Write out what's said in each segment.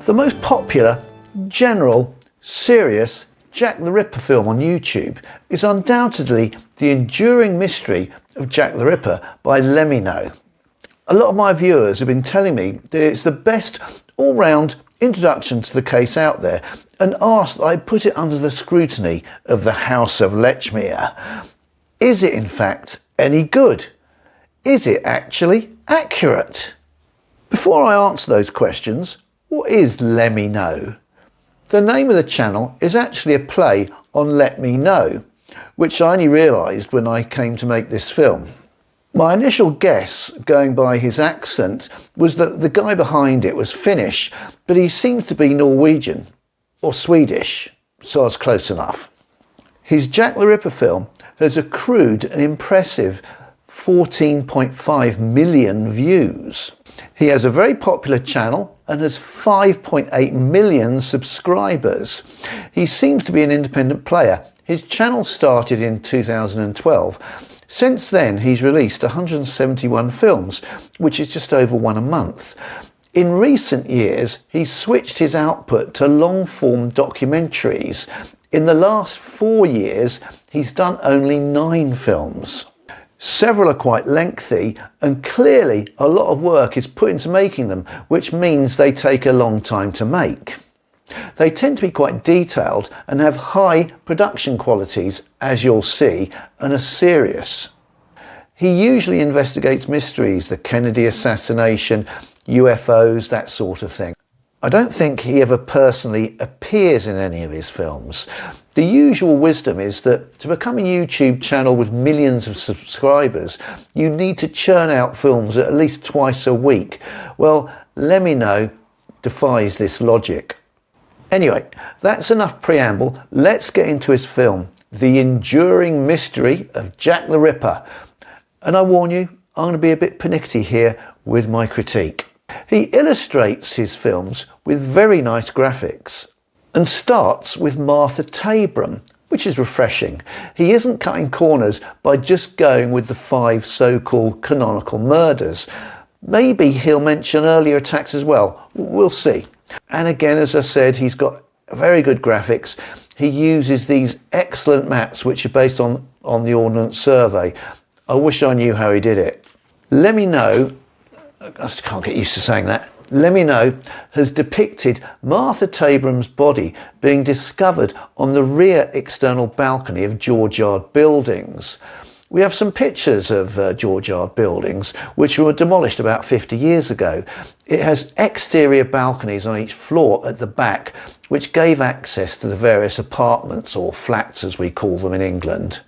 The most popular, general, serious Jack the Ripper film on YouTube is undoubtedly The Enduring Mystery of Jack the Ripper by LEMMiNO's. A lot of my viewers have been telling me that it's the best all-round introduction to the case out there and asked that I put it under the scrutiny of the House of Lechmere. Is it in fact any good? Is it actually accurate? Before I answer those questions, what is LEMMiNO's? The name of the channel is actually a play on Let Me Know, which I only realised when I came to make this film. My initial guess, going by his accent, was that the guy behind it was Finnish, but he seems to be Norwegian or Swedish, so I was close enough. His Jack the Ripper film has accrued an impressive 14.5 million views. He has a very popular channel and has 5.8 million subscribers. He seems to be an independent player. His channel started in 2012. Since then, he's released 171 films, which is just over one a month. In recent years, he's switched his output to long-form documentaries. In the last 4 years, he's done only 9 films. Several are quite lengthy, and clearly a lot of work is put into making them, which means they take a long time to make. They tend to be quite detailed and have high production qualities, as you'll see, and are serious. He usually investigates mysteries, the Kennedy assassination, UFOs, that sort of thing. I don't think he ever personally appears in any of his films. The usual wisdom is that to become a YouTube channel with millions of subscribers, you need to churn out films at least twice a week. Well, LEMMiNO's defies this logic. Anyway, that's enough preamble. Let's get into his film, The Enduring Mystery of Jack the Ripper. And I warn you, I'm going to be a bit pernickety here with my critique. He illustrates his films with very nice graphics and starts with Martha Tabram, which is refreshing. He isn't cutting corners by just going with the 5 so-called canonical murders. Maybe he'll mention earlier attacks as well. We'll see. And again, as I said, he's got very good graphics. He uses these excellent maps, which are based on the Ordnance Survey. I wish I knew how he did it. LEMMiNO's, I just can't get used to saying that. LEMMiNO's has depicted Martha Tabram's body being discovered on the rear external balcony of George Yard buildings. We have some pictures of George Yard buildings which were demolished about 50 years ago. It has exterior balconies on each floor at the back, which gave access to the various apartments, or flats as we call them in England.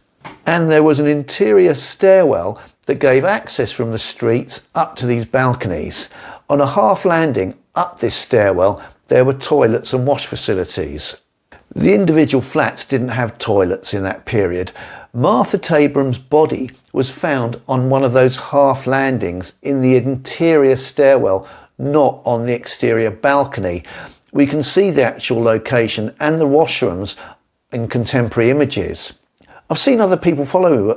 And there was an interior stairwell that gave access from the streets up to these balconies. On a half landing up this stairwell, there were toilets and wash facilities. The individual flats didn't have toilets in that period. Martha Tabram's body was found on one of those half landings in the interior stairwell, not on the exterior balcony. We can see the actual location and the washrooms in contemporary images. I've seen other people follow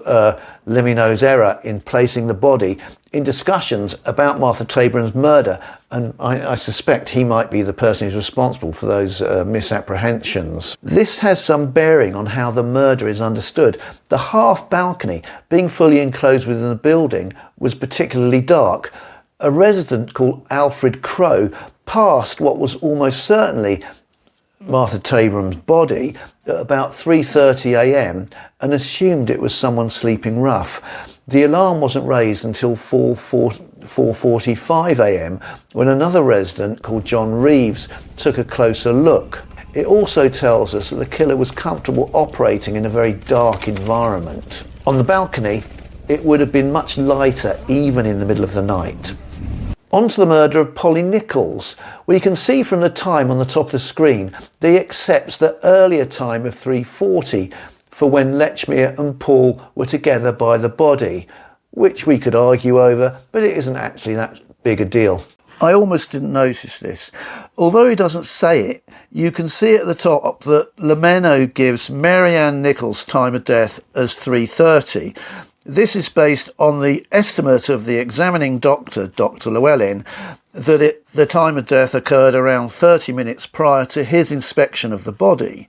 LEMMiNO's error in placing the body in discussions about Martha Tabram's murder, and I suspect he might be the person who's responsible for those misapprehensions. This has some bearing on how the murder is understood. The half balcony, being fully enclosed within the building, was particularly dark. A resident called Alfred Crow passed what was almost certainly Martha Tabram's body at about 3:30 a.m. and assumed it was someone sleeping rough. The alarm wasn't raised until 4:45 a.m. when another resident called John Reeves took a closer look. It also tells us that the killer was comfortable operating in a very dark environment. On the balcony, it would have been much lighter even in the middle of the night. On to the murder of Polly Nichols. We can see from the time on the top of the screen that he accepts the earlier time of 3:40 for when Lechmere and Paul were together by the body, which we could argue over, but it isn't actually that big a deal. I almost didn't notice this. Although he doesn't say it, you can see at the top that LEMMiNO's gives Mary Ann Nichols' time of death as 3:30. This is based on the estimate of the examining doctor, Dr. Llewellyn, that the time of death occurred around 30 minutes prior to his inspection of the body.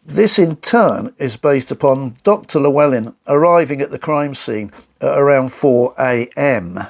This in turn is based upon Dr. Llewellyn arriving at the crime scene at around 4 a.m.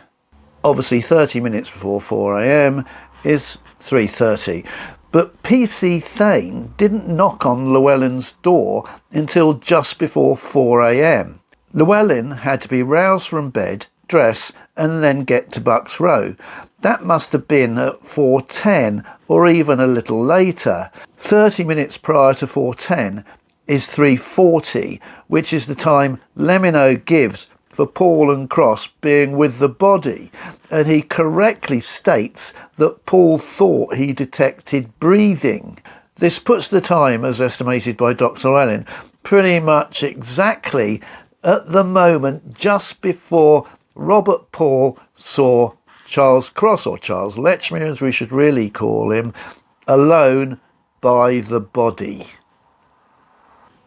Obviously 30 minutes before 4 a.m. is 3:30. But PC Thane didn't knock on Llewellyn's door until just before 4 a.m. Llewellyn had to be roused from bed, dress and then get to Bucks Row. That must have been at 4:10 or even a little later. 30 minutes prior to 4:10 is 3:40, which is the time LEMMiNO gives for Paul and Cross being with the body, and he correctly states that Paul thought he detected breathing. This puts the time, as estimated by Dr. Llewellyn, pretty much exactly at the moment just before Robert Paul saw Charles Cross, or Charles Lechmere as we should really call him, alone by the body.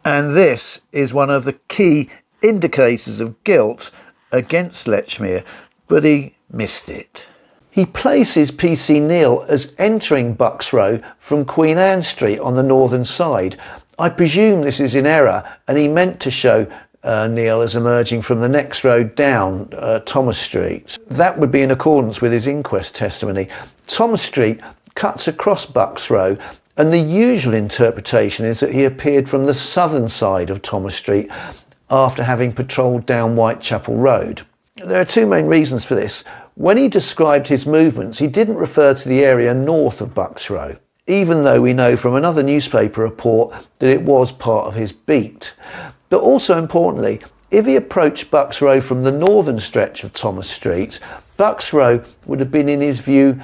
And this is one of the key indicators of guilt against Lechmere, but he missed it. He places PC Neal as entering Bucks Row from Queen Anne Street on the northern side. I presume this is in error, and he meant to show Neal as emerging from the next road down Thomas Street. That would be in accordance with his inquest testimony. Thomas Street cuts across Bucks Row, and the usual interpretation is that he appeared from the southern side of Thomas Street after having patrolled down Whitechapel Road. There are two main reasons for this. When he described his movements, he didn't refer to the area north of Bucks Row, even though we know from another newspaper report that it was part of his beat. But also importantly, if he approached Bucks Row from the northern stretch of Thomas Street, Bucks Row would have been in his view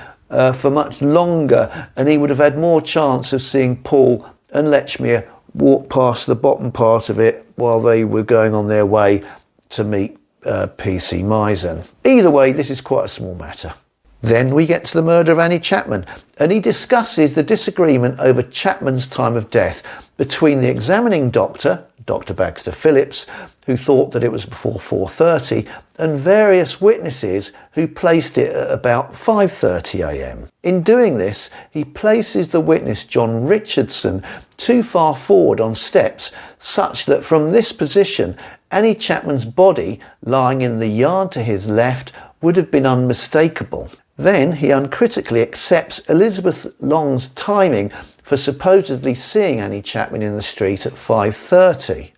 for much longer, and he would have had more chance of seeing Paul and Lechmere walk past the bottom part of it while they were going on their way to meet PC Misen. Either way, this is quite a small matter. Then we get to the murder of Annie Chapman, and he discusses the disagreement over Chapman's time of death between the examining doctor, Dr. Baxter Phillips, who thought that it was before 4:30, and various witnesses who placed it at about 5:30 a.m. In doing this, he places the witness John Richardson too far forward on steps, such that from this position, Annie Chapman's body, lying in the yard to his left, would have been unmistakable. Then he uncritically accepts Elizabeth Long's timing for supposedly seeing Annie Chapman in the street at 5:30,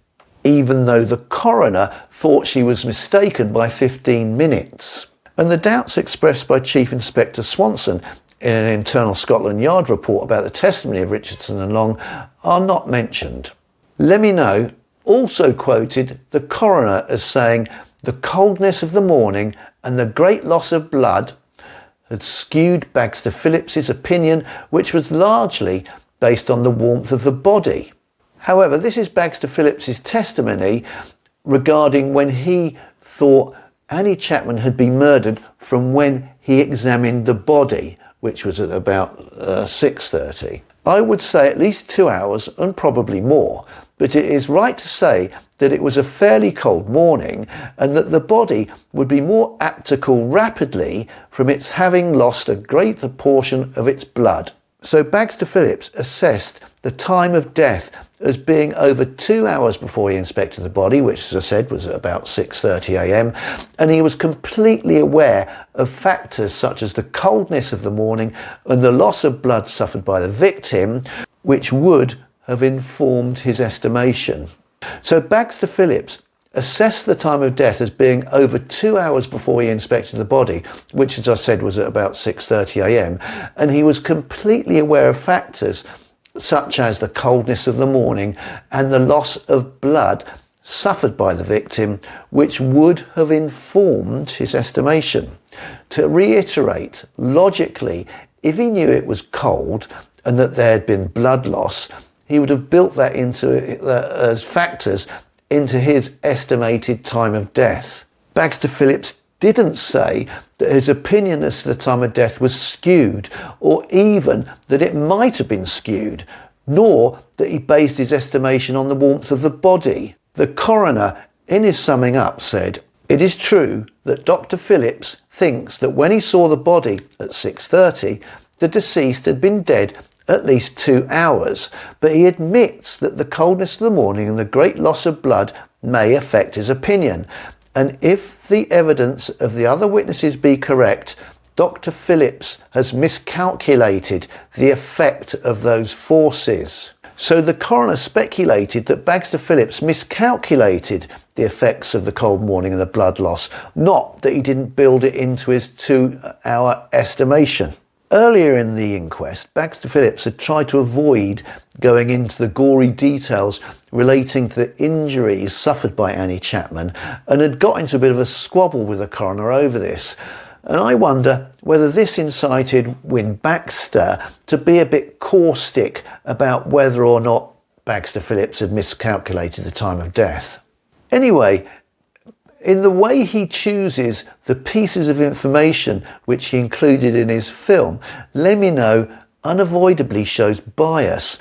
even though the coroner thought she was mistaken by 15 minutes. And the doubts expressed by Chief Inspector Swanson in an internal Scotland Yard report about the testimony of Richardson and Long are not mentioned. LEMMiNO also quoted the coroner as saying the coldness of the morning and the great loss of blood had skewed Baxter Phillips's opinion, which was largely based on the warmth of the body. However, this is Baxter Phillips's testimony regarding when he thought Annie Chapman had been murdered from when he examined the body, which was at about 6:30. I would say at least 2 hours and probably more, but it is right to say that it was a fairly cold morning and that the body would be more apt to cool rapidly from its having lost a greater portion of its blood. So Baxter Phillips assessed the time of death as being over 2 hours before he inspected the body, which, as I said, was at about 6:30 a.m, and he was completely aware of factors such as the coldness of the morning and the loss of blood suffered by the victim, which would have informed his estimation. So Baxter Phillips assessed the time of death as being over 2 hours before he inspected the body, which, as I said, was at about 6:30 a.m, and he was completely aware of factors such as the coldness of the morning and the loss of blood suffered by the victim, which would have informed his estimation. To reiterate, logically, if he knew it was cold and that there had been blood loss, he would have built that into as factors into his estimated time of death. Baxter Phillips didn't say that his opinion as to the time of death was skewed, or even that it might have been skewed, nor that he based his estimation on the warmth of the body. The coroner, in his summing up, said, It is true that Dr. Phillips thinks that when he saw the body at 6:30, the deceased had been dead at least 2 hours, but he admits that the coldness of the morning and the great loss of blood may affect his opinion. And if the evidence of the other witnesses be correct, Dr. Phillips has miscalculated the effect of those forces. So the coroner speculated that Bagster Phillips miscalculated the effects of the cold morning and the blood loss, not that he didn't build it into his 2-hour estimation. Earlier in the inquest, Bagster Phillips had tried to avoid going into the gory details relating to the injuries suffered by Annie Chapman and had got into a bit of a squabble with the coroner over this. And I wonder whether this incited Win Baxter to be a bit caustic about whether or not Bagster Phillips had miscalculated the time of death. Anyway, in the way he chooses the pieces of information which he included in his film, LEMMiNO unavoidably shows bias,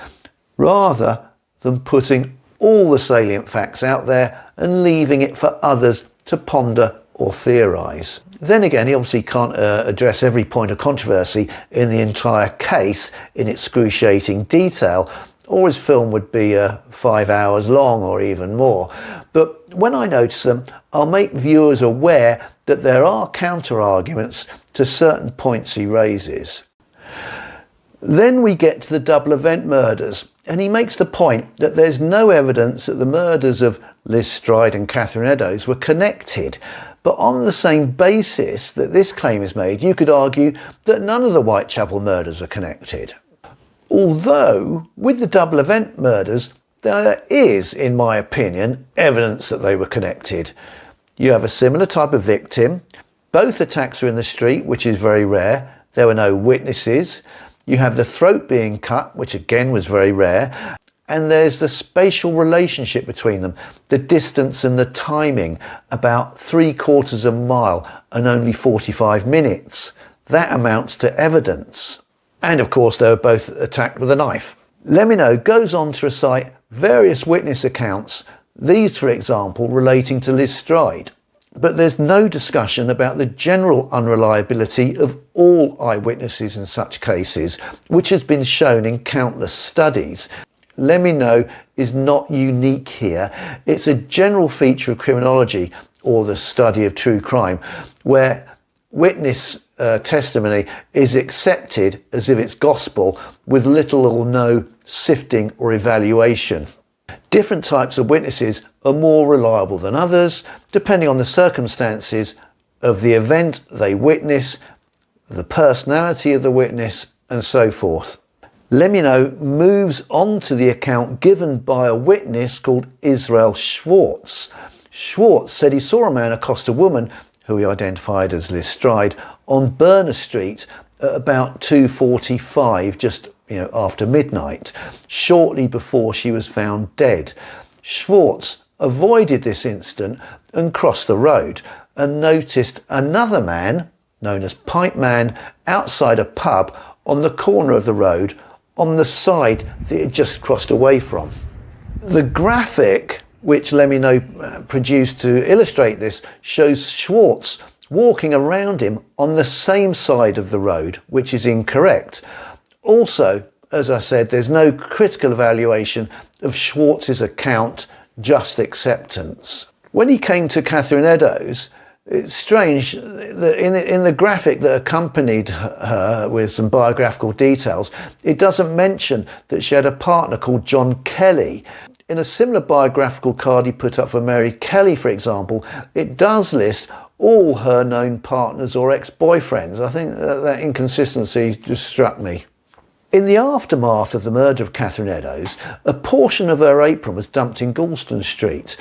rather than putting all the salient facts out there and leaving it for others to ponder or theorise. Then again, he obviously can't address every point of controversy in the entire case in excruciating detail, or his film would be 5 hours long or even more. But when I notice them, I'll make viewers aware that there are counter-arguments to certain points he raises. Then we get to the double event murders, and he makes the point that there's no evidence that the murders of Liz Stride and Catherine Eddowes were connected. But on the same basis that this claim is made, you could argue that none of the Whitechapel murders are connected. Although, with the double event murders, there is, in my opinion, evidence that they were connected. You have a similar type of victim. Both attacks are in the street, which is very rare. There were no witnesses. You have the throat being cut, which again was very rare. And there's the spatial relationship between them, the distance and the timing, about 3/4 of a mile and only 45 minutes. That amounts to evidence. And of course, they were both attacked with a knife. LEMMiNO goes on to recite various witness accounts, these, for example, relating to Liz Stride. But there's no discussion about the general unreliability of all eyewitnesses in such cases, which has been shown in countless studies. LEMMiNO is not unique here. It's a general feature of criminology, or the study of true crime, where witness testimony is accepted as if it's gospel, with little or no sifting or evaluation. Different types of witnesses are more reliable than others, depending on the circumstances of the event they witness, the personality of the witness, and so forth. LEMMiNO moves on to the account given by a witness called Israel Schwartz. Schwartz said he saw a man accost a woman, who he identified as Liz Stride, on Berner Street at about 2:45, just after midnight, shortly before she was found dead. Schwartz avoided this incident and crossed the road and noticed another man, known as Pipe Man, outside a pub on the corner of the road on the side that he had just crossed away from. The graphic which LEMMiNO produced to illustrate this shows Schwartz walking around him on the same side of the road, which is incorrect. Also, as I said, there's no critical evaluation of Schwartz's account, just acceptance. When he came to Catherine Eddowes, it's strange that in the graphic that accompanied her with some biographical details, it doesn't mention that she had a partner called John Kelly. In a similar biographical card he put up for Mary Kelly, for example, it does list all her known partners or ex-boyfriends. I think that inconsistency just struck me. In the aftermath of the murder of Catherine Eddowes, a portion of her apron was dumped in Goulston Street.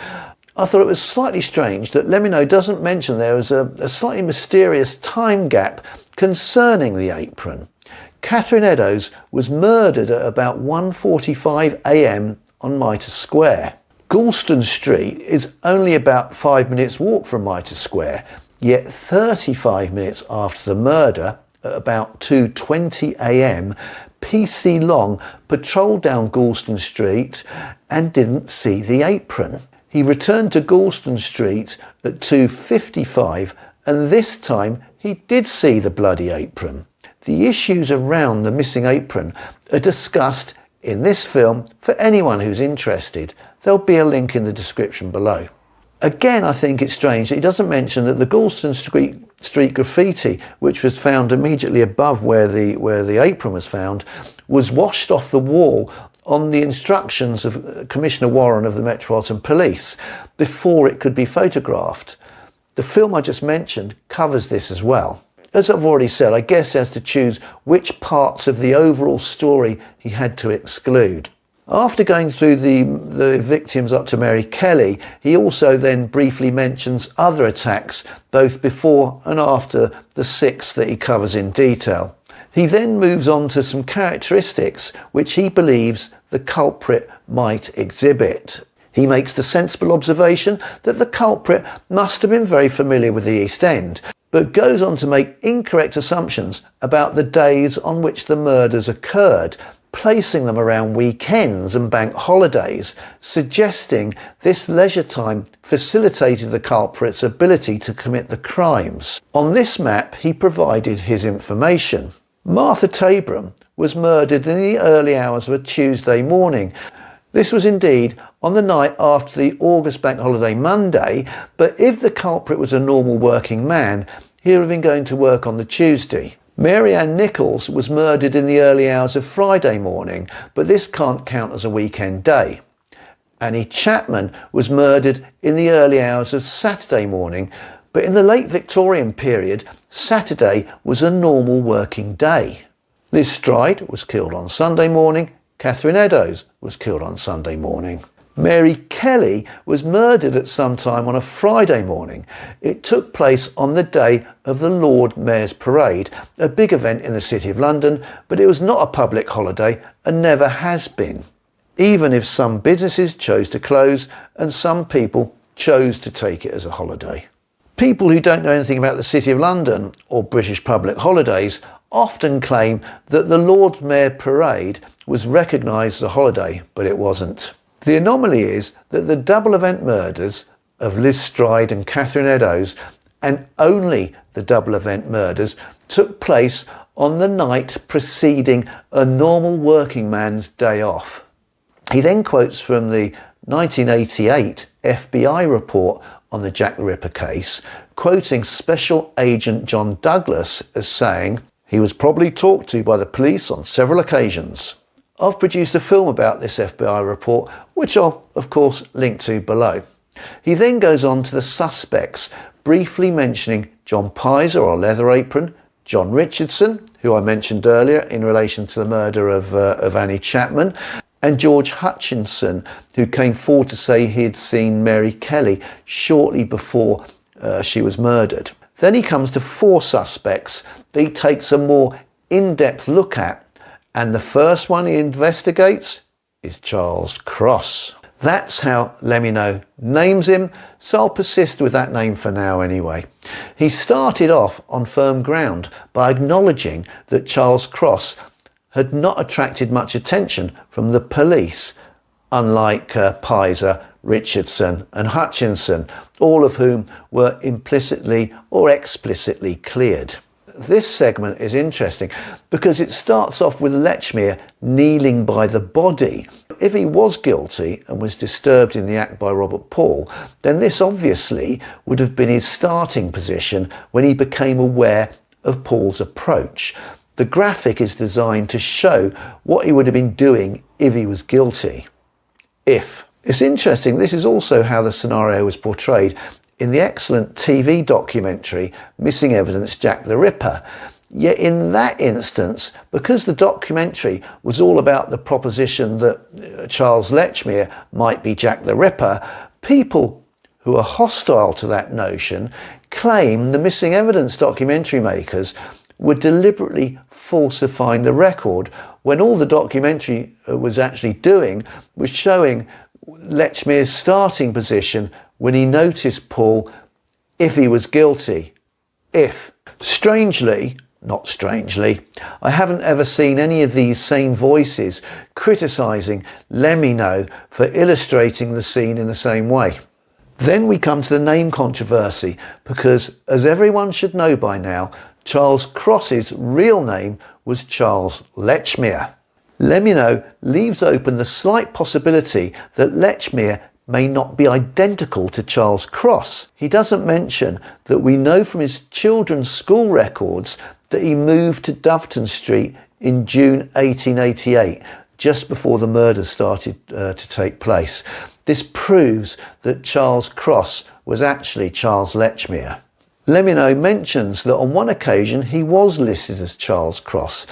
I thought it was slightly strange that LEMMiNO doesn't mention there was a slightly mysterious time gap concerning the apron. Catherine Eddowes was murdered at about 1:45 a.m. on Mitre Square. Goulston Street is only about 5 minutes walk from Mitre Square, yet 35 minutes after the murder, at about 2:20 a.m, PC Long patrolled down Goulston Street and didn't see the apron. He returned to Goulston Street at 2:55, and this time he did see the bloody apron. The issues around the missing apron are discussed in this film for anyone who's interested. There'll be a link in the description below. Again, I think it's strange that he doesn't mention that the Goulston Street graffiti, which was found immediately above where the apron was found, was washed off the wall on the instructions of Commissioner Warren of the Metropolitan Police before it could be photographed. The film I just mentioned covers this as well. As I've already said, I guess he has to choose which parts of the overall story he had to exclude. After going through the victims up to Mary Kelly, he also then briefly mentions other attacks, both before and after the 6 that he covers in detail. He then moves on to some characteristics which he believes the culprit might exhibit. He makes the sensible observation that the culprit must have been very familiar with the East End, but goes on to make incorrect assumptions about the days on which the murders occurred, placing them around weekends and bank holidays, suggesting this leisure time facilitated the culprit's ability to commit the crimes. On this map, he provided his information. Martha Tabram was murdered in the early hours of a Tuesday morning. This was indeed on the night after the August bank holiday Monday, but if the culprit was a normal working man, he would have been going to work on the Tuesday. Mary Ann Nichols was murdered in the early hours of Friday morning, but this can't count as a weekend day. Annie Chapman was murdered in the early hours of Saturday morning, but in the late Victorian period, Saturday was a normal working day. Liz Stride was killed on Sunday morning. Catherine Eddowes was killed on Sunday morning. Mary Kelly was murdered at some time on a Friday morning. It took place on the day of the Lord Mayor's Parade, a big event in the City of London, but it was not a public holiday and never has been, even if some businesses chose to close and some people chose to take it as a holiday. People who don't know anything about the City of London or British public holidays often claim that the Lord Mayor Parade was recognised as a holiday, but it wasn't. The anomaly is that the double event murders of Liz Stride and Catherine Eddowes, and only the double event murders, took place on the night preceding a normal working man's day off. He then quotes from the 1988 FBI report on the Jack the Ripper case, quoting Special Agent John Douglas as saying, "He was probably talked to by the police on several occasions." I've produced a film about this FBI report, which I'll, of course, link to below. He then goes on to the suspects, briefly mentioning John Pizer or Leather Apron, John Richardson, who I mentioned earlier in relation to the murder of Annie Chapman, and George Hutchinson, who came forward to say he had seen Mary Kelly shortly before she was murdered. Then he comes to 4 suspects that he takes a more in-depth look at, and the first one he investigates is Charles Cross. That's how LEMMiNO names him, so I'll persist with that name for now anyway. He started off on firm ground by acknowledging that Charles Cross had not attracted much attention from the police, unlike Pizer, Richardson and Hutchinson, all of whom were implicitly or explicitly cleared. This segment is interesting because it starts off with Lechmere kneeling by the body. If he was guilty and was disturbed in the act by Robert Paul, then this obviously would have been his starting position when he became aware of Paul's approach. The graphic is designed to show what he would have been doing if he was guilty. If. It's interesting, this is also how the scenario was portrayed in the excellent TV documentary Missing Evidence Jack the Ripper. Yet in that instance, because the documentary was all about the proposition that Charles Lechmere might be Jack the Ripper, people who are hostile to that notion claim the Missing Evidence documentary makers were deliberately falsifying the record when all the documentary was actually doing was showing Lechmere's starting position when he noticed Paul if he was guilty. If. Strangely, not strangely. I haven't ever seen any of these same voices criticising LEMMiNO for illustrating the scene in the same way. Then we come to the name controversy, because as everyone should know by now, Charles Cross's real name was Charles Lechmere. LEMMiNO leaves open the slight possibility that Lechmere may not be identical to Charles Cross. He doesn't mention that we know from his children's school records that he moved to Doveton Street in June 1888, just before the murders started to take place. This proves that Charles Cross was actually Charles Lechmere. LEMMiNO mentions that on one occasion he was listed as Charles Cross.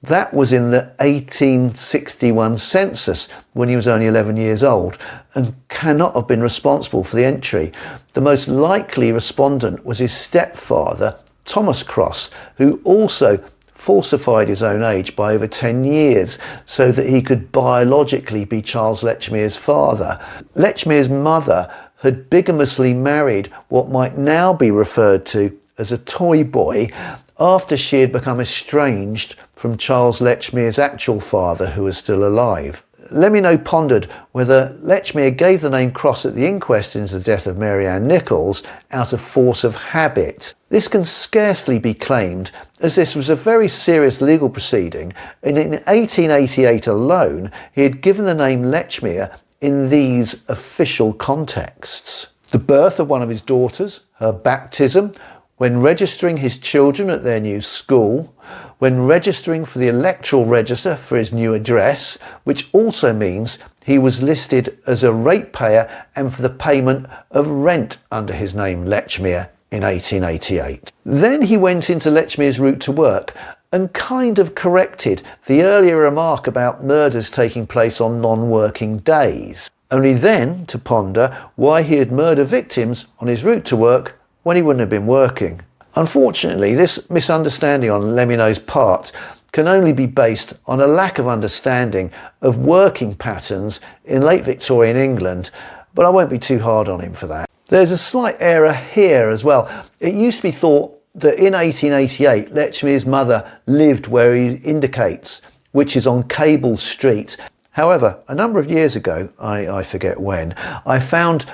That was in the 1861 census when he was only 11 years old, and cannot have been responsible for the entry. The most likely respondent was his stepfather, Thomas Cross, who also falsified his own age by over 10 years so that he could biologically be Charles Lechmere's father. Lechmere's mother had bigamously married what might now be referred to as a toy boy after she had become estranged from Charles Lechmere's actual father, who was still alive. LEMMiNO pondered whether Lechmere gave the name Cross at the inquest into the death of Mary Ann Nichols out of force of habit. This can scarcely be claimed, as this was a very serious legal proceeding, and in 1888 alone he had given the name Lechmere in these official contexts: the birth of one of his daughters, her baptism, when registering his children at their new school, when registering for the electoral register for his new address, which also means he was listed as a ratepayer and for the payment of rent under his name Lechmere in 1888. Then he went into Lechmere's route to work and kind of corrected the earlier remark about murders taking place on non-working days, only then to ponder why he had murdered victims on his route to work when he wouldn't have been working. Unfortunately, this misunderstanding on LEMMiNO's part can only be based on a lack of understanding of working patterns in late Victorian England, but I won't be too hard on him for that. There's a slight error here as well. It used to be thought that in 1888 Lechmere's mother lived where he indicates, which is on Cable Street. However, a number of years ago, I forget when, I found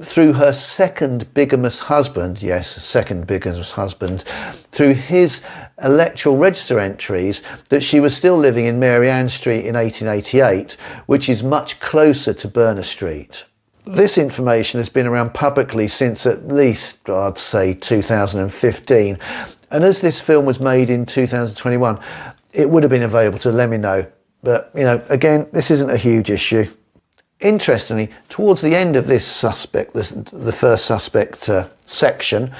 through her second bigamous husband, through his electoral register entries, that she was still living in Mary Ann Street in 1888, which is much closer to Berners Street. This information has been around publicly since at least, I'd say, 2015. And as this film was made in 2021, it would have been available to LEMMiNO. But, again, this isn't a huge issue. Interestingly, towards the end of this suspect, the first suspect section,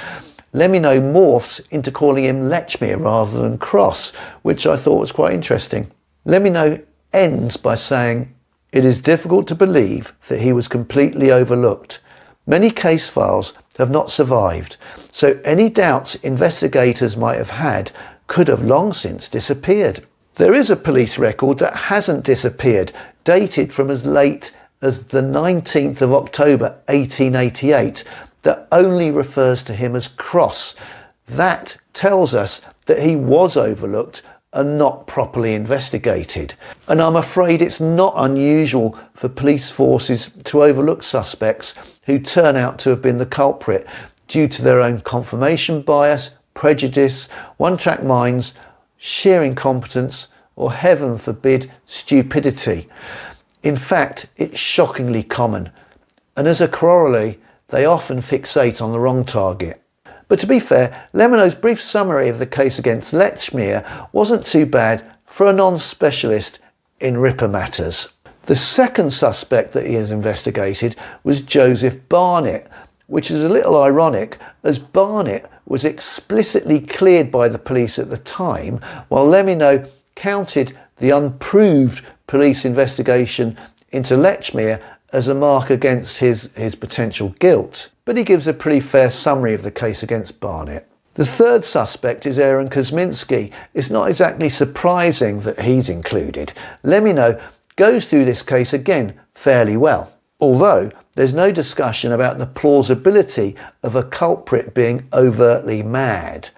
LEMMiNO morphs into calling him Lechmere rather than Cross, which I thought was quite interesting. LEMMiNO ends by saying, "It is difficult to believe that he was completely overlooked. Many case files have not survived, so any doubts investigators might have had could have long since disappeared." There is a police record that hasn't disappeared, dated from as late as the 19th of October 1888, that only refers to him as Cross. That tells us that he was overlooked and not properly investigated. And I'm afraid it's not unusual for police forces to overlook suspects who turn out to have been the culprit due to their own confirmation bias, prejudice, one-track minds, sheer incompetence, or heaven forbid, stupidity. In fact, it's shockingly common, and as a corollary, they often fixate on the wrong target. But to be fair, LEMMiNO's brief summary of the case against Lechmere wasn't too bad for a non-specialist in Ripper matters. The second suspect that he has investigated was Joseph Barnett, which is a little ironic, as Barnett was explicitly cleared by the police at the time, while LEMMiNO counted the unproved police investigation into Lechmere as a mark against his potential guilt. But he gives a pretty fair summary of the case against Barnett. The third suspect is Aaron Kosminski. It's not exactly surprising that he's included. LEMMiNO goes through this case again fairly well, although there's no discussion about the plausibility of a culprit being overtly mad.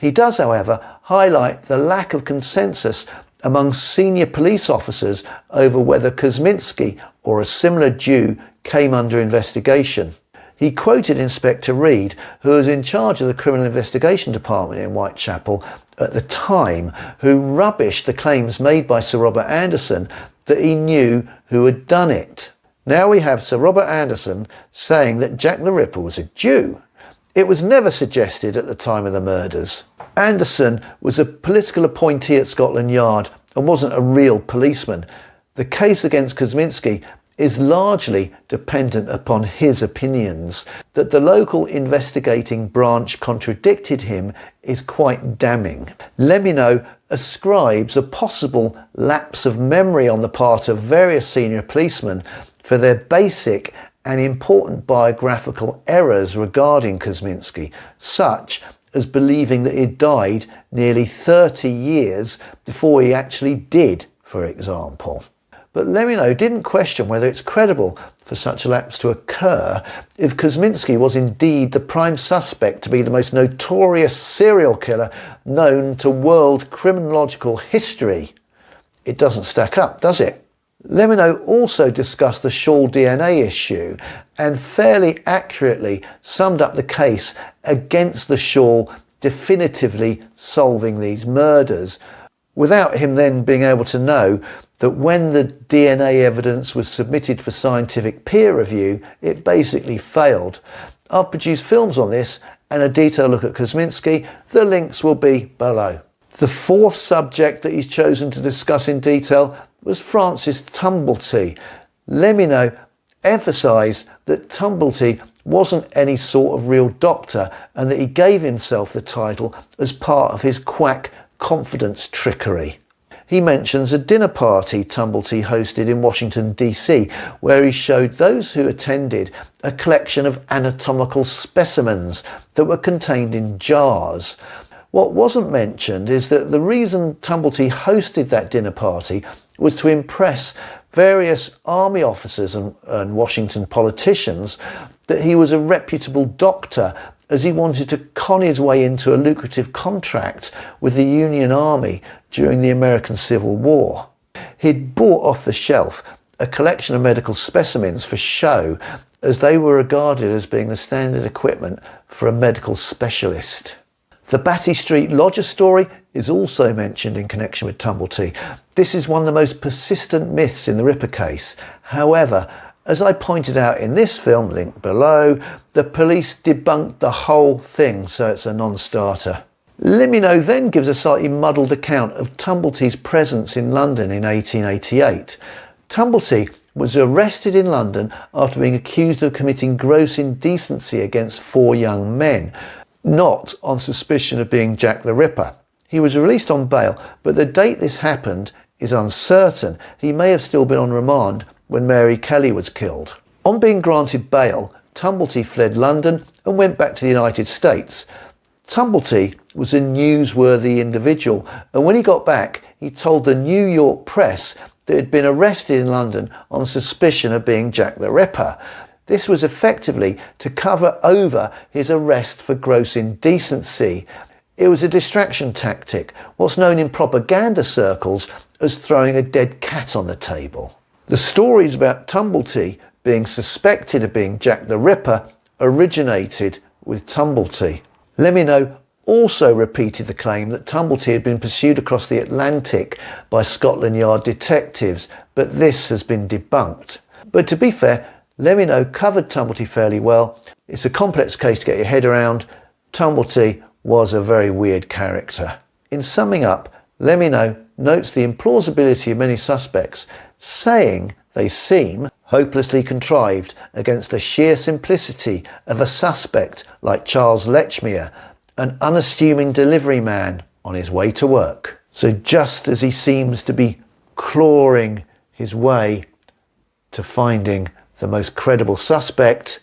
He does, however, highlight the lack of consensus among senior police officers over whether Kosminski or a similar Jew came under investigation. He quoted Inspector Reed, who was in charge of the Criminal Investigation Department in Whitechapel at the time, who rubbished the claims made by Sir Robert Anderson that he knew who had done it. Now we have Sir Robert Anderson saying that Jack the Ripper was a Jew. It was never suggested at the time of the murders. Anderson was a political appointee at Scotland Yard and wasn't a real policeman. The case against Kosminski is largely dependent upon his opinions. That the local investigating branch contradicted him is quite damning. LEMMiNO ascribes a possible lapse of memory on the part of various senior policemen for their basic and important biographical errors regarding Kosminski, such as believing that he died nearly 30 years before he actually did, for example. But LEMMiNO didn't question whether it's credible for such a lapse to occur if Kosminski was indeed the prime suspect to be the most notorious serial killer known to world criminological history. It doesn't stack up, does it? LEMMiNO also discussed the Shawl DNA issue and fairly accurately summed up the case against the Shawl definitively solving these murders, without him then being able to know that when the DNA evidence was submitted for scientific peer review, it basically failed. I've produced films on this and a detailed look at Kosminski. The links will be below. The fourth subject that he's chosen to discuss in detail was Francis Tumblety. LEMMiNO emphasised that Tumblety wasn't any sort of real doctor and that he gave himself the title as part of his quack confidence trickery. He mentions a dinner party Tumblety hosted in Washington, D.C., where he showed those who attended a collection of anatomical specimens that were contained in jars. What wasn't mentioned is that the reason Tumblety hosted that dinner party was to impress various army officers and Washington politicians that he was a reputable doctor, as he wanted to con his way into a lucrative contract with the Union Army during the American Civil War. He'd bought off the shelf a collection of medical specimens for show, as they were regarded as being the standard equipment for a medical specialist. The Batty Street lodger story is also mentioned in connection with Tumblety. This is one of the most persistent myths in the Ripper case. However, as I pointed out in this film, linked below, the police debunked the whole thing, so it's a non-starter. LEMMiNO then gives a slightly muddled account of Tumblety's presence in London in 1888. Tumblety was arrested in London after being accused of committing gross indecency against 4 young men, not on suspicion of being Jack the Ripper. He was released on bail, but the date this happened is uncertain. He may have still been on remand when Mary Kelly was killed. On being granted bail, Tumblety fled London and went back to the United States. Tumblety was a newsworthy individual, and when he got back, he told the New York press that he had been arrested in London on suspicion of being Jack the Ripper. This was effectively to cover over his arrest for gross indecency. It was a distraction tactic, what's known in propaganda circles as throwing a dead cat on the table. The stories about Tumblety being suspected of being Jack the Ripper originated with Tumblety. LEMMiNO also repeated the claim that Tumblety had been pursued across the Atlantic by Scotland Yard detectives, but this has been debunked. But to be fair, LEMMiNO covered Tumblety fairly well. It's a complex case to get your head around. Tumblety was a very weird character. In summing up, LEMMiNO notes the implausibility of many suspects, saying they seem hopelessly contrived against the sheer simplicity of a suspect like Charles Lechmere, an unassuming delivery man on his way to work. So just as he seems to be clawing his way to finding the most credible suspect,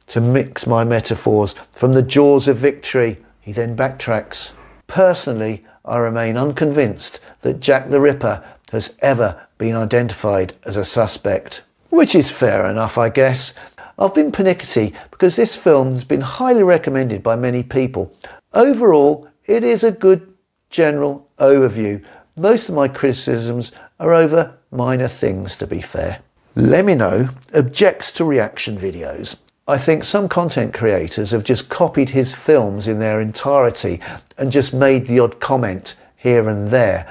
to mix my metaphors, from the jaws of victory, he then backtracks. Personally, I remain unconvinced that Jack the Ripper has ever been identified as a suspect. Which is fair enough, I guess. I've been pernickety because this film has been highly recommended by many people. Overall, it is a good general overview. Most of my criticisms are over minor things, to be fair. LEMMiNO objects to reaction videos. I think some content creators have just copied his films in their entirety and just made the odd comment here and there.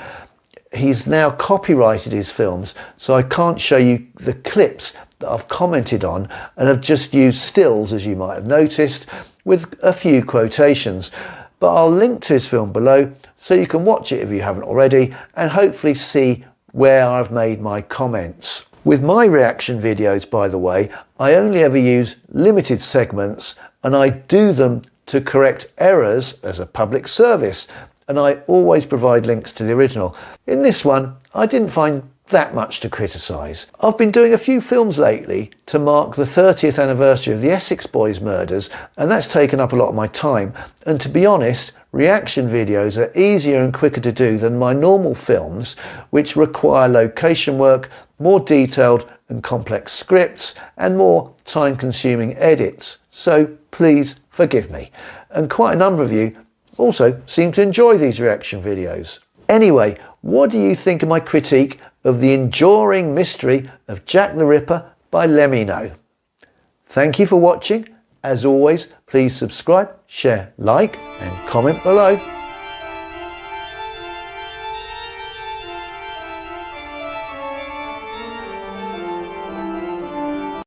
He's now copyrighted his films, so I can't show you the clips that I've commented on, and have just used stills, as you might have noticed, with a few quotations. But I'll link to his film below so you can watch it if you haven't already, and hopefully see where I've made my comments. With my reaction videos, by the way, I only ever use limited segments, and I do them to correct errors as a public service, and I always provide links to the original. In this one, I didn't find that much to criticise. I've been doing a few films lately to mark the 30th anniversary of the Essex Boys murders, and that's taken up a lot of my time. And to be honest, reaction videos are easier and quicker to do than my normal films, which require location work, more detailed and complex scripts, and more time-consuming edits. So please forgive me. And quite a number of you also seem to enjoy these reaction videos. Anyway, what do you think of my critique of the enduring mystery of Jack the Ripper by LEMMiNO? Thank you for watching. As always, please subscribe, share, like and comment below.